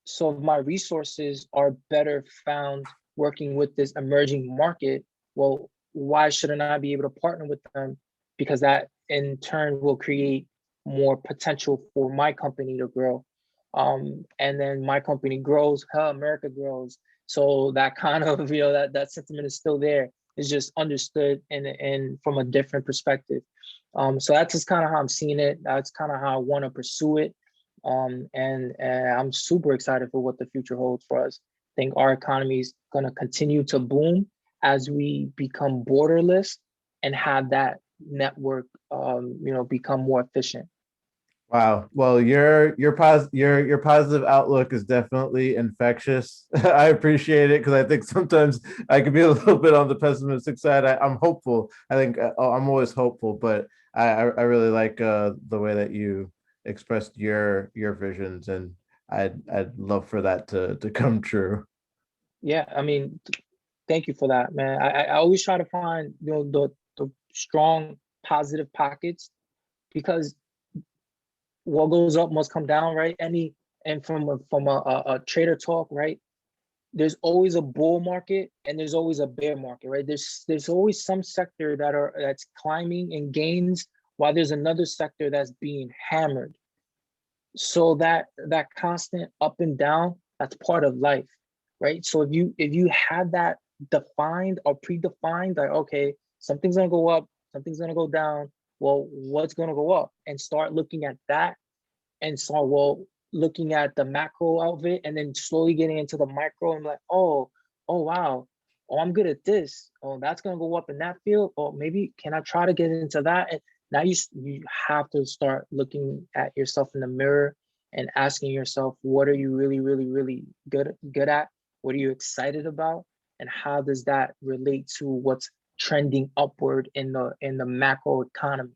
So if my resources are better found working with this emerging market, well, why shouldn't I be able to partner with them? Because that in turn will create more potential for my company to grow. And then my company grows, hell, America grows. So that kind of, that sentiment is still there. It's just understood and from a different perspective. So that's just kind of how I'm seeing it. That's kind of how I want to pursue it. And I'm super excited for what the future holds for us. I think our economy is going to continue to boom as we become borderless and have that network, become more efficient. Wow. Well, your positive outlook is definitely infectious. I appreciate it because I think sometimes I could be a little bit on the pessimistic side. I'm hopeful. I think I'm always hopeful, but I really like the way that you expressed your visions, and I'd love for that to come true. Yeah, I mean, thank you for that, man. I always try to find the strong positive pockets because what goes up must come down, right? And from a trader talk, right? There's always a bull market and there's always a bear market, right? There's always some sector that's climbing and gains while there's another sector that's being hammered. So that constant up and down, that's part of life, right? So if you have that defined or predefined, like, okay, something's gonna go up, something's gonna go down, well, what's gonna go up, and start looking at that, and so, well, looking at the macro of it and then slowly getting into the micro and like, oh wow, oh, I'm good at this. Oh, that's gonna go up in that field. Or maybe can I try to get into that? And now you have to start looking at yourself in the mirror and asking yourself, what are you really, really, really good at? What are you excited about? And how does that relate to what's trending upward in the macro economy?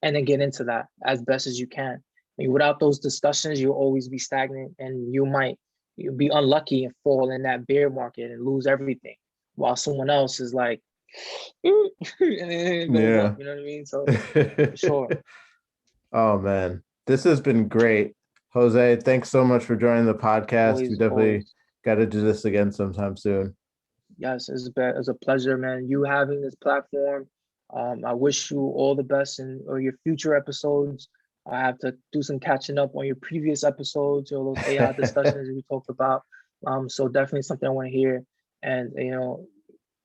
And then get into that as best as you can. I mean, without those discussions, you'll always be stagnant and you'll be unlucky and fall in that bear market and lose everything. While someone else is like and then it goes up, Yeah. you know what I mean? So for sure. Oh man, this has been great. Jose, thanks so much for joining the podcast. We Always, definitely always. got to do this again sometime soon. Yes, it's a pleasure, man. You having this platform. I wish you all the best in or your future episodes. I have to do some catching up on your previous episodes or those AI discussions we talked about. So definitely something I want to hear. And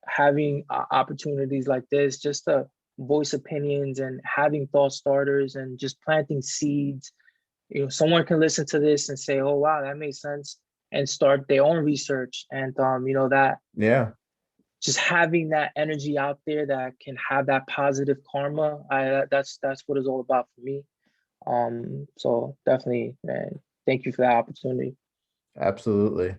having opportunities like this, just to voice opinions and having thought starters and just planting seeds. Someone can listen to this and say, "Oh wow, that makes sense," and start their own research. And that Yeah, just having that energy out there that can have that positive karma, that's what it's all about for me. So definitely, man, thank you for that opportunity. absolutely.